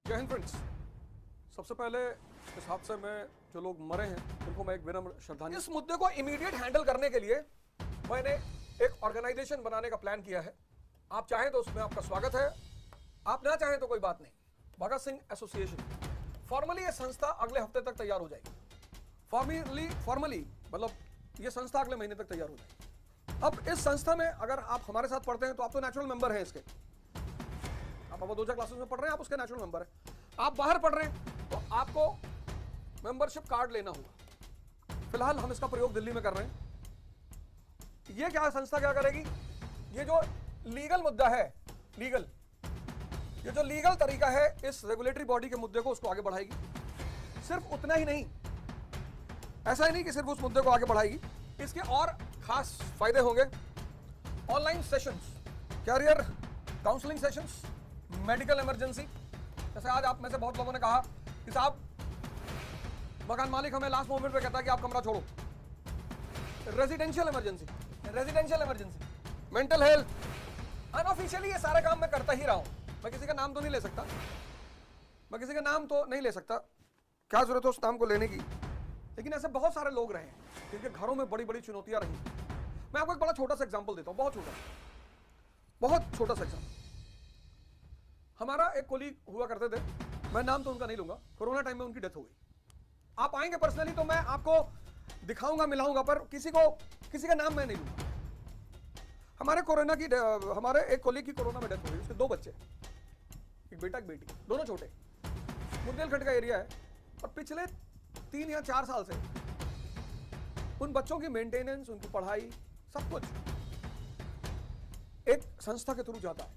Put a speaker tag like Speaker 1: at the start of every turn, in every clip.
Speaker 1: जय हिंद फ्रेंड्स। सबसे पहले इस हादसे में जो लोग मरे हैं उनको मैं एक विनम्र श्रद्धांजलि। इस मुद्दे को इमीडिएट हैंडल करने के लिए मैंने एक ऑर्गेनाइजेशन बनाने का प्लान किया है। आप चाहें तो उसमें आपका स्वागत है, आप ना चाहें तो कोई बात नहीं। भगत सिंह एसोसिएशन फॉर्मली ये संस्था अगले हफ्ते तक तैयार हो जाएगी। फॉर्मली मतलब ये संस्था अगले महीने तक तैयार हो जाएगी। अब इस संस्था में अगर आप हमारे साथ पढ़ते हैं तो आप तो नेचुरल मेंबर हैं इसके। आप अवधोजा क्लासेस में पढ़ रहे हैं, आप उसके नेचुरल मेंबर हैं। आप बाहर पढ़ रहे हैं तो आपको मेंबरशिप कार्ड लेना होगा। फिलहाल हम इसका प्रयोग दिल्ली में कर रहे हैं। ये क्या संस्था क्या करेगी, ये जो लीगल मुद्दा है, ये जो लीगल तरीका है इस रेगुलेटरी बॉडी के मुद्दे को उसको आगे बढ़ाएगी। सिर्फ उतना ही नहीं, ऐसा ही नहीं कि सिर्फ उस मुद्दे को आगे बढ़ाएगी, इसके और खास फायदे होंगे। Online sessions, career counselling sessions, medical emergency. जैसे आज आप में से बहुत लोगों ने कहा कि साहब मकान मालिक हमें लास्ट मोमेंट पे कहता है कि आप कमरा छोड़ो। Residential emergency, mental health, unofficially ये सारे काम मैं करता ही रहा हूं। मैं किसी का नाम तो नहीं ले सकता, क्या जरूरत है उस नाम को लेने की, लेकिन ऐसे बहुत सारे लोग रहे हैं जिनके घरों में बड़ी बड़ी चुनौतियां रही। मैं आपको एक बड़ा छोटा सा एग्जांपल देता हूं, बहुत छोटा सा एग्जांपल। हमारा एक कोलीग हुआ करते थे, मैं नाम तो उनका नहीं लूंगा, कोरोना टाइम में उनकी डेथ हो गई। आप आएंगे पर्सनली तो मैं आपको दिखाऊंगा, मिलाऊंगा, पर किसी का नाम मैं नहीं लूंगा। हमारे एक कोलीग की कोरोना में डेथ हो गई। उसके 2 बच्चे, एक बेटा एक बेटी, दोनों छोटे। बुंदेलखंड का एरिया है और पिछले 3 या 4 साल से उन बच्चों की मेंटेनेंस, उनकी पढ़ाई, सब कुछ एक संस्था के थ्रू जाता है।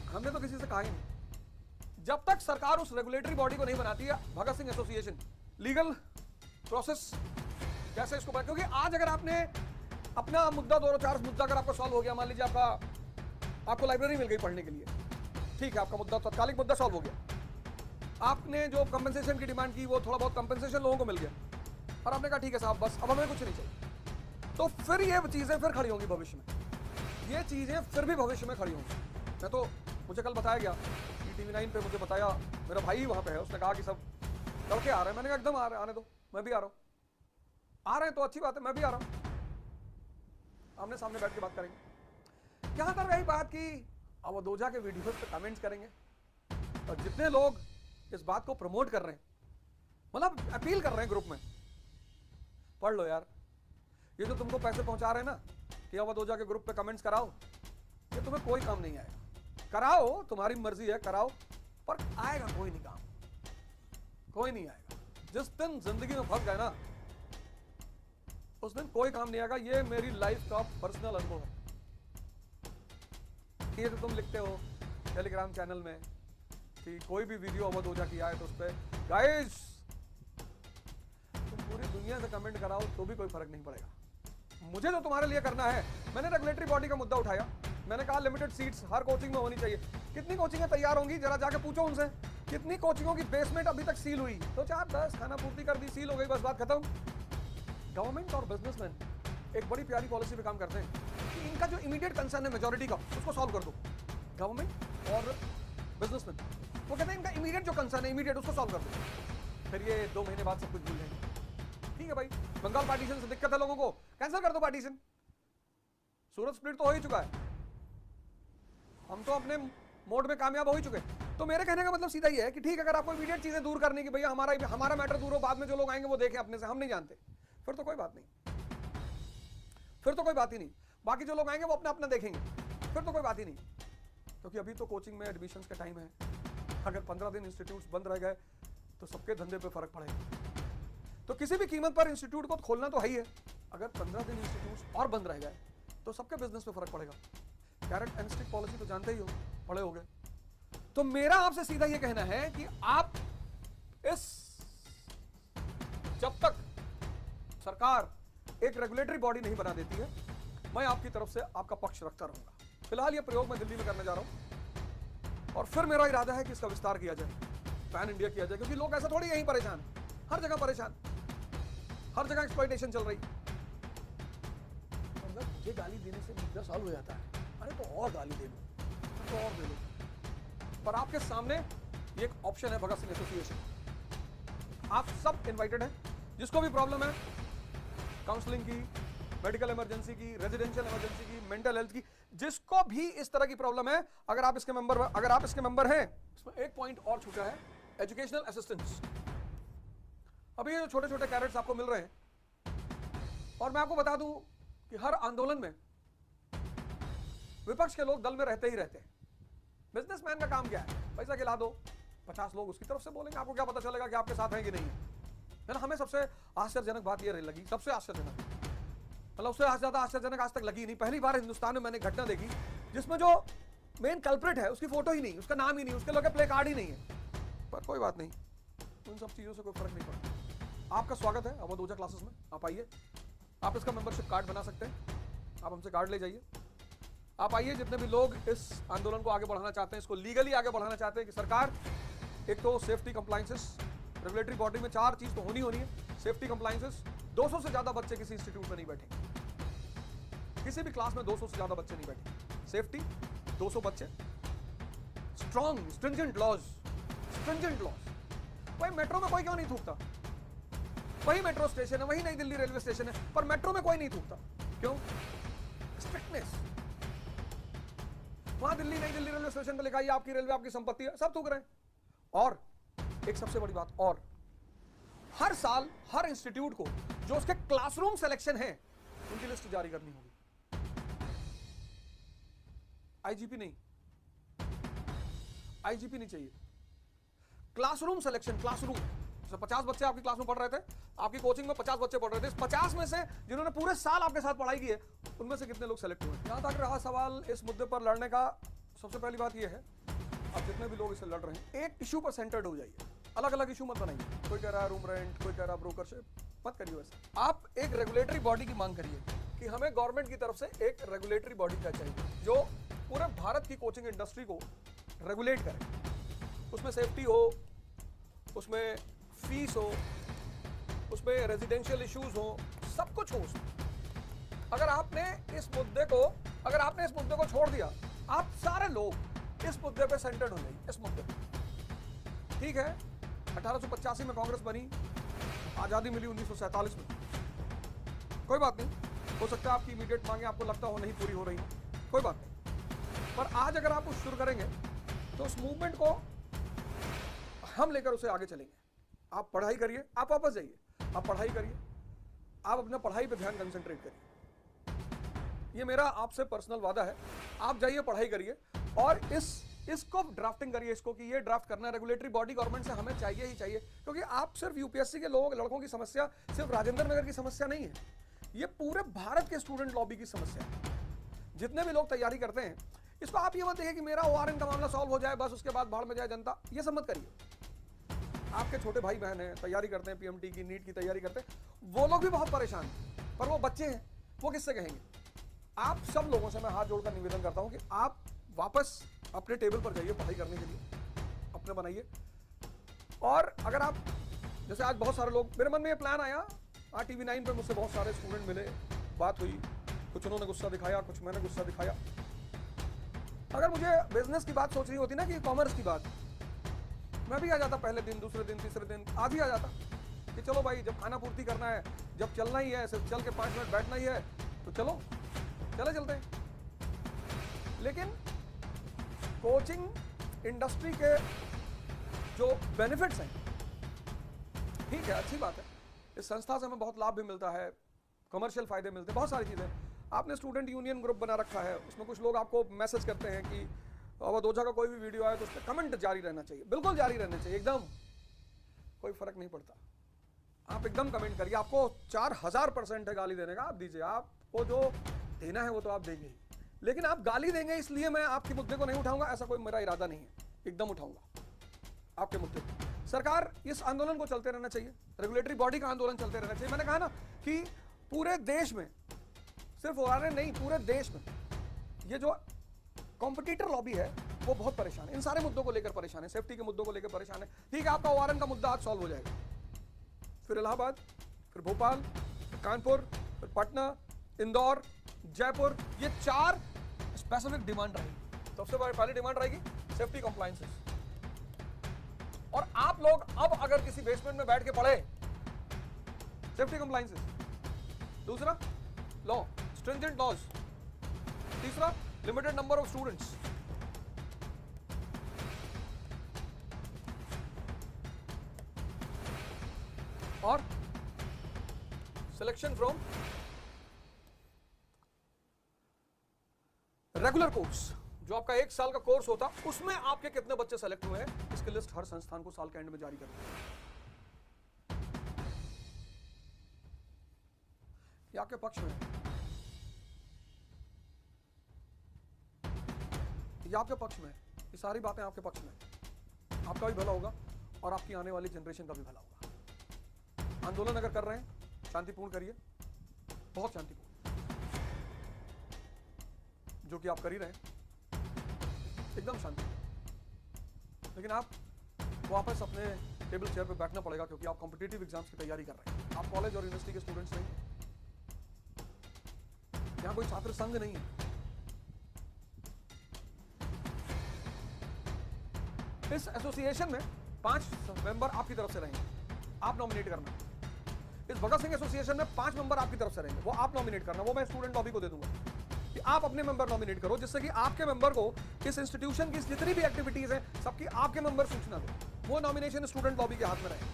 Speaker 1: हमने तो किसी से कहा ही नहीं। जब तक सरकार उस रेगुलेटरी बॉडी को नहीं बनाती है, Bhagat Singh association legal process कैसे इसको, क्योंकि आज अगर आपने अपना मुद्दा 2-4 मुद्दा अगर आपको सॉल्व हो गया, मान लीजिए आपको लाइब्रेरी मिल गई पढ़ने के लिए, ठीक है, आपका मुद्दा तात्कालिक मुद्दा सॉल्व हो गया। आपने जो कंपनसेशन की डिमांड की वो थोड़ा बहुत कंपनसेशन लोगों को मिल गया और आपने कहा ठीक है साहब बस अब हमें कुछ नहीं चाहिए। तो फिर ये चीजें फिर खड़ी होंगी भविष्य में, ये चीजें फिर भी भविष्य में खड़ी होंगी। मैं तो, मुझे कल बताया गया कि TV9 पे मुझे बताया, मेरा भाई वहां पे है, उसने कहा कि सब लड़के आ रहे हैं। मैंने कहा एकदम आ रहे हैं, आने दो, मैं भी आ रहा हूं। आ रहे हैं तो अच्छी बात है, मैं भी आ रहा हूं, आमने सामने बैठ के बात करेंगे। यहां पर रही बात की अवधोजा के वीडियोस पे कमेंट्स करेंगे, और जितने लोग इस बात को प्रमोट कर रहे हैं, मतलब अपील कर रहे हैं ग्रुप में, पढ़ लो यार, ये जो तुमको पैसे पहुंचा रहे हैं ना कि अवधोजा के ग्रुप पे कमेंट्स कराओ, ये तुम्हें कोई काम नहीं आएगा। कराओ, तुम्हारी मर्जी है, कराओ, पर आएगा कोई नहीं काम, कोई नहीं आएगा। जिस दिन जिंदगी में फंस गए ना, उस दिन कोई काम नहीं आएगा। ये मेरी लाइफ का पर्सनल अनुभव है। ये तो तुम लिखते हो टेलीग्राम चैनल में कि कोई भी वीडियो अवधोजा की आए तो उस पर गाइस तुम पूरी दुनिया से कमेंट कराओ तो भी कोई फर्क नहीं पड़ेगा। मुझे तो तुम्हारे लिए करना है। मैंने रेगुलेटरी बॉडी का मुद्दा उठाया, मैंने कहा लिमिटेड सीट्स हर कोचिंग में होनी चाहिए। कितनी कोचिंगें तैयार होंगी, जरा जाके पूछो उनसे, कितनी कोचिंगों की बेसमेंट अभी तक सील हुई? तो 4-10 खाना पूर्ति कर दी, सील हो गई, बस बात खत्म। गवर्नमेंट और बिजनेसमैन एक बड़ी प्यारी पॉलिसी पे काम करते हैं कि इनका जो इमीडिएट कंसर्न है मेजॉरिटी का, उसको सॉल्व कर दो। गवर्नमेंट और बिजनेसमैन वो कहते हैं इनका इमीडिएट जो कंसर्न है, इमीडिएट उसको सॉल्व कर दो, फिर ये 2 महीने बाद सब कुछ भूल जाएंगे। ठीक है भाई, बंगाल पार्टीशन से दिक्कत है लोगों को, कैंसिल कर दो पार्टीशन। सूरत स्प्लिट तो हो ही चुका है, हम तो अपने मोड में कामयाब हो ही चुके। तो मेरे कहने का मतलब सीधा ये है कि ठीक है, अगर आपको इमीडिएट चीजें दूर करनी कि भैया हमारा मैटर दूर हो, बाद में जो लोग आएंगे वो देखें अपने से, हम नहीं जानते, फिर तो कोई बात नहीं, फिर तो कोई बात ही नहीं। बाकी जो लोग आएंगे वो अपना देखेंगे, फिर तो कोई बात ही नहीं। क्योंकि अभी तो कोचिंग में एडमिशंस का टाइम है। अगर 15 दिन इंस्टीट्यूट्स बंद रह गए तो सबके धंधे पे फर्क पड़ेगा। तो किसी भी कीमत पर इंस्टीट्यूट को खोलना तो है ही है। अगर 15 दिन इंस्टीट्यूट्स और बंद रह गए तो सबके बिजनेस पे फर्क पड़ेगा। कैरेट एंड स्टिक पॉलिसी तो जानते ही हो, पढ़े होगे। तो मेरा आपसे सीधा ये कहना है कि आप जब तक सरकार एक रेगुलेटरी बॉडी नहीं बना देती है, मैं आपकी तरफ से आपका पक्ष रखता रहूंगा। फिलहाल ये प्रयोग मैं दिल्ली में करने जा रहा हूं, और फिर मेरा इरादा है कि इसका विस्तार किया जाए, पैन इंडिया किया जाए, क्योंकि लोग ऐसा थोड़ी यहीं परेशान, हर जगह परेशान, हर जगह एक्सप्लॉइटेशन चल रही। अगर मुझे गाली देने से मुद्दा सॉल्व हो जाता है, अरे तो और गाली दे लो, तो और दे लो, पर आपके सामने ये एक ऑप्शन है भगत सिंह एसोसिएशन। आप सब इनवाइटेड हैं, जिसको भी प्रॉब्लम है काउंसलिंग की, मेडिकल इमरजेंसी की, रेजिडेंशियल इमरजेंसी की, मेंटल हेल्थ की, जिसको भी इस तरह की प्रॉब्लम है, अगर आप इसके मेंबर हैं, इसमें एक पॉइंट और छूटा है, एजुकेशनल असिस्टेंस। अभी ये जो छोटे छोटे कैरेट्स आपको मिल रहे हैं, और मैं आपको बता दूं कि हर आंदोलन में विपक्ष के लोग दल में रहते ही रहते हैं। बिजनेसमैन का काम क्या है? पैसा खिला दो, 50 लोग उसकी तरफ से बोलेंगे, आपको क्या पता चलेगा कि आपके साथ हैं कि नहीं है ना? हमें सबसे आश्चर्यजनक बात यह लगी, सबसे आश्चर्यजनक, मतलब उससे ज्यादा आश्चर्यजनक आज तक लगी नहीं। पहली बार हिंदुस्तान में मैंने घटना देखी जिसमें जो मेन कल्प्रिट है उसकी फोटो ही नहीं, उसका नाम ही नहीं, उसके लगे प्ले कार्ड ही नहीं है। पर कोई बात नहीं, उन सब चीजों से कोई फर्क नहीं पड़ता। आपका स्वागत है अवध ओझा क्लासेस में, आप आइए, आप इसका मेंबरशिप कार्ड बना सकते हैं, आप हमसे कार्ड ले जाइए, आप आइए। जितने भी लोग इस आंदोलन को आगे बढ़ाना चाहते हैं, इसको लीगली आगे बढ़ाना चाहते हैं कि सरकार, एक तो सेफ्टी कंप्लायंसेस, रेगुलेटरी बॉडी में 4 चीज तो होनी है। सेफ्टी कंप्लायंसेस, 200 से ज्यादा बच्चे किसी इंस्टीट्यूट में नहीं बैठेंगे, किसी भी क्लास में 200 से ज्यादा बच्चे नहीं बैठेंगे। सेफ्टी 200 बच्चे, strong stringent laws, stringent laws. भाई मेट्रो में कोई क्यों नहीं थूकता? वही मेट्रो स्टेशन है, वही नई दिल्ली रेलवे स्टेशन है, पर मेट्रो में कोई नहीं थूकता, क्यों? स्ट्रिक्टनेस। वहां दिल्ली नई दिल्ली रेलवे स्टेशन पे लिखा है आपकी रेलवे आपकी संपत्ति है, सब थूक रहे हैं। और एक सबसे बड़ी बात, और हर साल हर इंस्टीट्यूट को जो उसके क्लासरूम सिलेक्शन है उनकी लिस्ट जारी करनी होगी। आईजीपी नहीं, आईजीपी नहीं चाहिए, क्लासरूम सिलेक्शन। क्लासरूम 50 बच्चे आपकी क्लास में पढ़ रहे थे, आपकी कोचिंग में 50 बच्चे पढ़ रहे थे, इस 50 में से जिन्होंने पूरे साल आपके साथ पढ़ाई की है, उनमें से कितने लोग सेलेक्ट हुए? यहां तक रहा सवाल इस मुद्दे पर लड़ने का, सबसे पहली बात यह है, आप जितने भी लोग इससे लड़ रहे हैं, एक इशू पर सेंटर्ड हो जाइए, अलग अलग इशू मत बनाइए। कोई कह रहा है रूम रेंट, कोई कह रहा है ब्रोकरशिप, मत करिए वैसे। आप एक रेगुलेटरी बॉडी की मांग करिए कि हमें गवर्नमेंट की तरफ से एक रेगुलेटरी बॉडी का चाहिए जो पूरे भारत की कोचिंग इंडस्ट्री को रेगुलेट करे। उसमें सेफ्टी हो, उसमें फीस हो, उसमें रेजिडेंशियल इश्यूज हो, सब कुछ हो उसमें। अगर आपने इस मुद्दे को छोड़ दिया, आप सारे लोग इस मुद्दे पे सेंटर्ड हो जाइए, इस मुद्दे पे। ठीक है, 1885 में कांग्रेस बनी, आजादी मिली 1947 में, कोई बात नहीं, हो सकता है आपकी इमीडिएट मांगे आपको लगता हो नहीं पूरी हो रही, कोई बात नहीं, पर आज अगर आप कुछ शुरू करेंगे तो उस मूवमेंट को हम लेकर उसे आगे चलेंगे। आप पढ़ाई करिए, आप वापस जाइए, आप पढ़ाई करिए, आप अपना पढ़ाई पे ध्यान कंसंट्रेट करिए, ये मेरा आपसे पर्सनल वादा है। आप जाइए, पढ़ाई करिए, और इसको ड्राफ्टिंग करिए, इसको कि ये ड्राफ्ट करना रेगुलेटरी बॉडी गवर्नमेंट से हमें चाहिए ही चाहिए, क्योंकि आप सिर्फ यूपीएससी के लड़कों की समस्या सिर्फ राजेंद्र नगर की समस्या नहीं है, ये पूरे भारत के स्टूडेंट लॉबी की समस्या है। जितने भी लोग तैयारी करते हैं, इसको आप ये मत देखिए कि मेरा ओआरएन का मामला सॉल्व हो जाए बस, उसके बाद भाड़ में जाए जनता, ये सब मत करिए। आपके छोटे भाई बहन हैं, तैयारी करते हैं, पीएमटी की, नीट की तैयारी करते हैं, वो लोग भी बहुत परेशान हैं, पर वो बच्चे हैं, वो किससे कहेंगे? आप सब लोगों से मैं हाथ जोड़कर निवेदन करता हूं कि आप वापस अपने टेबल पर जाइए, पढ़ाई करने के लिए अपने बनाइए। और अगर आप, जैसे आज बहुत सारे लोग, मेरे मन में ये प्लान आया, आज TV9 पे मुझसे बहुत सारे स्टूडेंट मिले, बात हुई, कुछ उन्होंने गुस्सा दिखाया, कुछ मैंने गुस्सा दिखाया। अगर मुझे बिजनेस की बात सोचनी होती ना, कि कॉमर्स की बात, मैं भी आ जाता पहले दिन, दूसरे दिन, तीसरे दिन, आज ही आ जाता कि चलो भाई, जब खाना पूर्ति करना है, जब चलना ही है, सिर्फ चल के 5 मिनट बैठना ही है, तो चलो चलते हैं। लेकिन कोचिंग इंडस्ट्री के जो बेनिफिट्स हैं, ठीक है, अच्छी बात है, इस संस्था से हमें बहुत लाभ भी मिलता है, कमर्शियल फायदे मिलते हैं, बहुत सारी चीज़ें। आपने स्टूडेंट यूनियन ग्रुप बना रखा है, उसमें कुछ लोग आपको मैसेज करते हैं कि अवध ओझा का कोई भी वीडियो आए तो उस पर कमेंट जारी रहना चाहिए, बिल्कुल जारी रहना चाहिए, एकदम कोई फर्क नहीं पड़ता, आप एकदम कमेंट करिए। आपको 4000% है गाली देने का, आप दीजिए, आपको जो देना है वो तो आप देंगे ही, लेकिन आप गाली देंगे इसलिए मैं आपके मुद्दे को नहीं उठाऊंगा, ऐसा कोई मेरा इरादा नहीं है, एकदम उठाऊंगा आपके मुद्दे को। सरकार, इस आंदोलन को चलते रहना चाहिए, रेगुलेटरी बॉडी का आंदोलन चलते रहना चाहिए। मैंने कहा ना कि पूरे देश में, सिर्फ ओआरएन नहीं, पूरे देश में ये जो कॉम्पिटिटर लॉबी है वो बहुत परेशान है, इन सारे मुद्दों को लेकर परेशान है, सेफ्टी के मुद्दों को लेकर परेशान है। ठीक है, आपका ओआरएन का मुद्दा आज सॉल्व हो जाएगा, फिर इलाहाबाद, फिर भोपाल, फिर कानपुर, फिर पटना, इंदौर, जयपुर, ये 4 स्पेसिफिक डिमांड रहेगी। सबसे पहली डिमांड रहेगी सेफ्टी कंप्लायंसेस, आप लोग अब अगर किसी बेसमेंट में बैठ के पढ़े, सेफ्टी कंप्लायंसेस, दूसरा लॉ, स्ट्रिंजेंट लॉज, तीसरा लिमिटेड नंबर ऑफ स्टूडेंट्स, और सिलेक्शन फ्रॉम रेगुलर कोर्स, जो आपका 1 साल का कोर्स होता, उसमें आपके कितने बच्चे सेलेक्ट हुए हैं, इसकी लिस्ट हर संस्थान को साल के एंड में जारी करनी है। ये आपके पक्ष में है, ये आपके पक्ष में है, ये सारी बातें आपके पक्ष में है। आपका भी भला होगा और आपकी आने वाली जनरेशन का भी भला होगा। आंदोलन अगर कर रहे हैं, शांतिपूर्ण करिए, बहुत शांतिपूर्ण, जो कि आप कर ही रहे हैं, एकदम शांति। लेकिन आप वापस अपने टेबल चेयर पे बैठना पड़ेगा, क्योंकि आप कॉम्पिटिटिव एग्जाम्स की तैयारी कर रहे हैं। आप कॉलेज और यूनिवर्सिटी के स्टूडेंट्स नहीं हैं, यहां कोई छात्र संघ नहीं है। इस एसोसिएशन में 5 मेंबर आपकी तरफ से रहेंगे, आप नॉमिनेट करना। इस भगत सिंह एसोसिएशन में 5 मेंबर आपकी तरफ से रहेंगे, वो आप नॉमिनेट करना। वो मैं स्टूडेंट लॉबी को दे दूंगा कि आप अपने मेंबर नॉमिनेट करो, जिससे कि आपके मेंबर को इस इंस्टीट्यूशन की जितनी भी एक्टिविटीज हैं, सबकी आपके मेंबर सूचना दे। वो नॉमिनेशन स्टूडेंट लॉबी के हाथ में रहेगा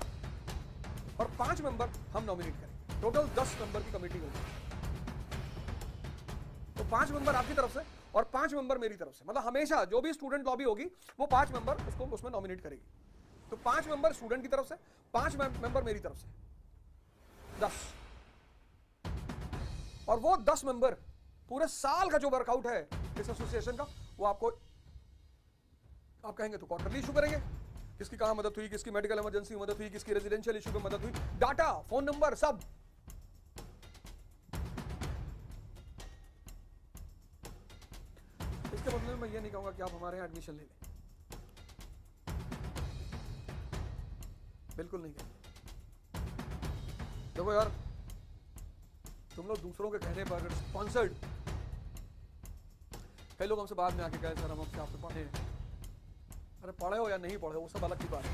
Speaker 1: और 5 मेंबर हम नॉमिनेट करेंगे। टोटल 10 मेंबर की कमेटी होगी। तो 5 मेंबर आपकी तरफ से और 5 मेंबर मेरी तरफ से, मतलब हमेशा जो भी स्टूडेंट लॉबी होगी वो 5 मेंबर उसको उसमें नॉमिनेट करेगी। तो 5 मेंबर स्टूडेंट की तरफ से, 5 मेंबर मेरी तरफ से, 10। और वो 10 मेंबर पूरे साल का जो वर्कआउट है इस एसोसिएशन का, वो आपको, आप कहेंगे तो क्वार्टरली इशू करेंगे, किसकी कहां मदद हुई, किसकी मेडिकल इमरजेंसी में मदद हुई, किसकी रेजिडेंशियल इशू पे मदद हुई, डाटा, फोन नंबर, सब। इसके बदले में मैं ये नहीं कहूंगा कि आप हमारे यहां एडमिशन ले लें, बिल्कुल नहीं कहेंगे। देखो यार, तुम लोग दूसरों के कहने पर अगर स्पॉन्सर्ड, कई लोग हमसे बाद में आके कहे सर हम आपसे आपसे पढ़े हैं। अरे पढ़े हो या नहीं पढ़े, वो सब अलग की बात है,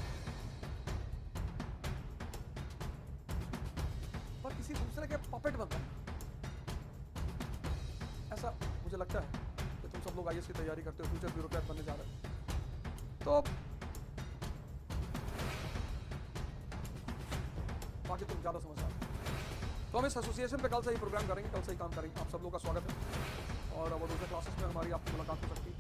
Speaker 1: पर किसी दूसरे के पपेट मत बनना। ऐसा मुझे लगता है कि तुम सब लोग आईएएस की तैयारी करते हो, फ्यूचर ब्यूरोक्रेट बनने जा रहे हो, तो बाकी तुम ज्यादा समझदार हो। तो हम इस एसोसिएशन पे कल से ही प्रोग्राम करेंगे, कल से ही काम करेंगे। आप सब लोग का स्वागत है और वो दूसरे क्लासेस में हमारी आपकी मुलाकात हो सकती है।